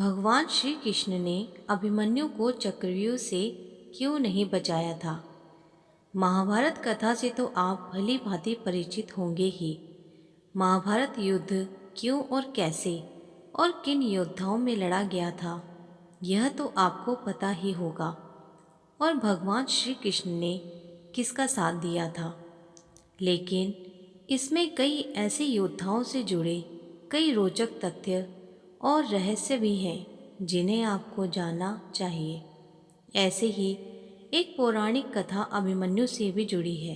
भगवान श्री कृष्ण ने अभिमन्यु को चक्रव्यूह से क्यों नहीं बचाया था? महाभारत कथा से तो आप भली भांति परिचित होंगे ही। महाभारत युद्ध क्यों और कैसे और किन योद्धाओं में लड़ा गया था, यह तो आपको पता ही होगा। और भगवान श्री कृष्ण ने किसका साथ दिया था। लेकिन इसमें कई ऐसे योद्धाओं से जुड़े कई रोचक तथ्य और रहस्य भी हैं जिन्हें आपको जानना चाहिए। ऐसे ही एक पौराणिक कथा अभिमन्यु से भी जुड़ी है।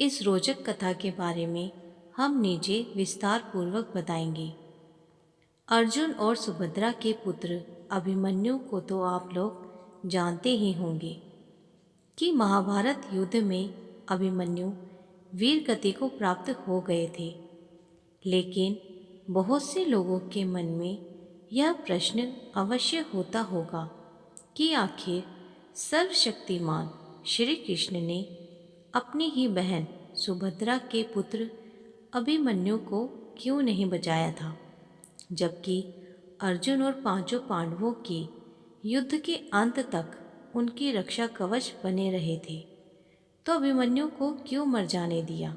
इस रोचक कथा के बारे में हम नीचे विस्तार पूर्वक बताएंगे। अर्जुन और सुभद्रा के पुत्र अभिमन्यु को तो आप लोग जानते ही होंगे कि महाभारत युद्ध में अभिमन्यु वीर गति को प्राप्त हो गए थे। लेकिन बहुत से लोगों के मन में यह प्रश्न अवश्य होता होगा कि आखिर सर्वशक्तिमान श्री कृष्ण ने अपनी ही बहन सुभद्रा के पुत्र अभिमन्यु को क्यों नहीं बचाया था, जबकि अर्जुन और पांचों पांडवों के युद्ध के अंत तक उनकी रक्षा कवच बने रहे थे। तो अभिमन्यु को क्यों मर जाने दिया?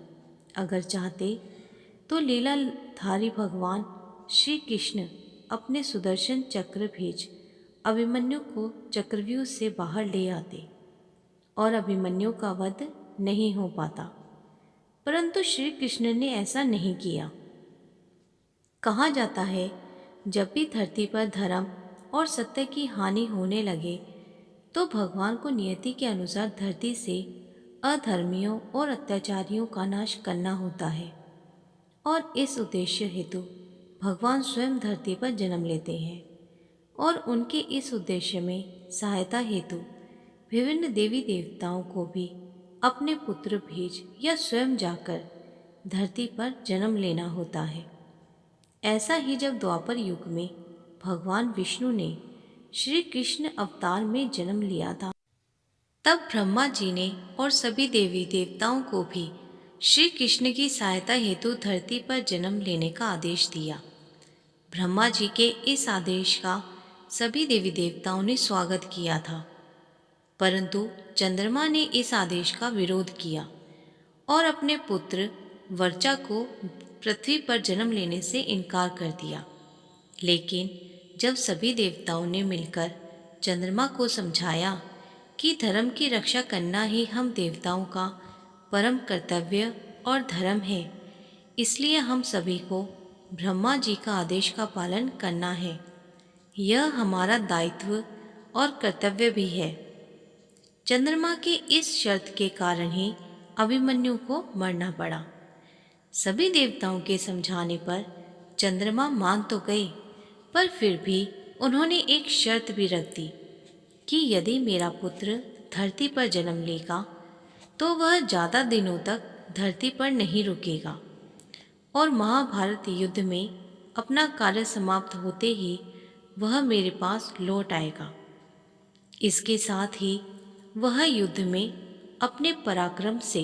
अगर चाहते तो लीलाधारी भगवान श्री कृष्ण अपने सुदर्शन चक्र भेज अभिमन्यु को चक्रव्यूह से बाहर ले आते और अभिमन्यु का वध नहीं हो पाता। परंतु श्री कृष्ण ने ऐसा नहीं किया। कहा जाता है, जब भी धरती पर धर्म और सत्य की हानि होने लगे तो भगवान को नियति के अनुसार धरती से अधर्मियों और अत्याचारियों का नाश करना होता है। और इस उद्देश्य हेतु भगवान स्वयं धरती पर जन्म लेते हैं और उनके इस उद्देश्य में सहायता हेतु विभिन्न देवी देवताओं को भी अपने पुत्र भेज या स्वयं जाकर धरती पर जन्म लेना होता है। ऐसा ही जब द्वापर युग में भगवान विष्णु ने श्री कृष्ण अवतार में जन्म लिया था, तब ब्रह्मा जी ने और सभी देवी देवताओं को भी श्री कृष्ण की सहायता हेतु धरती पर जन्म लेने का आदेश दिया। ब्रह्मा जी के इस आदेश का सभी देवी देवताओं ने स्वागत किया था, परंतु चंद्रमा ने इस आदेश का विरोध किया और अपने पुत्र वर्चा को पृथ्वी पर जन्म लेने से इनकार कर दिया। लेकिन जब सभी देवताओं ने मिलकर चंद्रमा को समझाया कि धर्म की रक्षा करना ही हम देवताओं का परम कर्तव्य और धर्म है, इसलिए हम सभी को ब्रह्मा जी का आदेश का पालन करना है, यह हमारा दायित्व और कर्तव्य भी है। चंद्रमा के इस शर्त के कारण ही अभिमन्यु को मरना पड़ा। सभी देवताओं के समझाने पर चंद्रमा मान तो गए, पर फिर भी उन्होंने एक शर्त भी रख दी कि यदि मेरा पुत्र धरती पर जन्म लेगा तो वह ज़्यादा दिनों तक धरती पर नहीं रुकेगा और महाभारत युद्ध में अपना कार्य समाप्त होते ही वह मेरे पास लौट आएगा। इसके साथ ही वह युद्ध में अपने पराक्रम से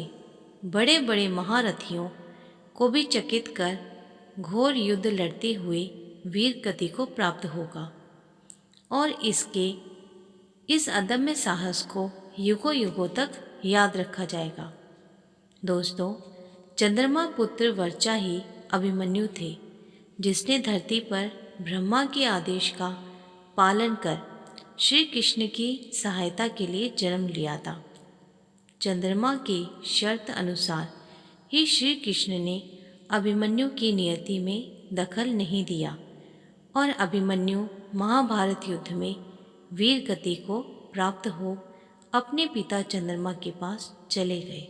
बड़े बड़े महारथियों को भी चकित कर घोर युद्ध लड़ते हुए वीर गति को प्राप्त होगा और इस अदम्य साहस को युगों युगों तक याद रखा जाएगा। दोस्तों, चंद्रमा पुत्र वर्चा ही अभिमन्यु थे, जिसने धरती पर ब्रह्मा के आदेश का पालन कर श्री कृष्ण की सहायता के लिए जन्म लिया था। चंद्रमा की शर्त अनुसार ही श्री कृष्ण ने अभिमन्यु की नियति में दखल नहीं दिया और अभिमन्यु महाभारत युद्ध में वीर गति को प्राप्त हो अपने पिता चंद्रमा के पास चले गए।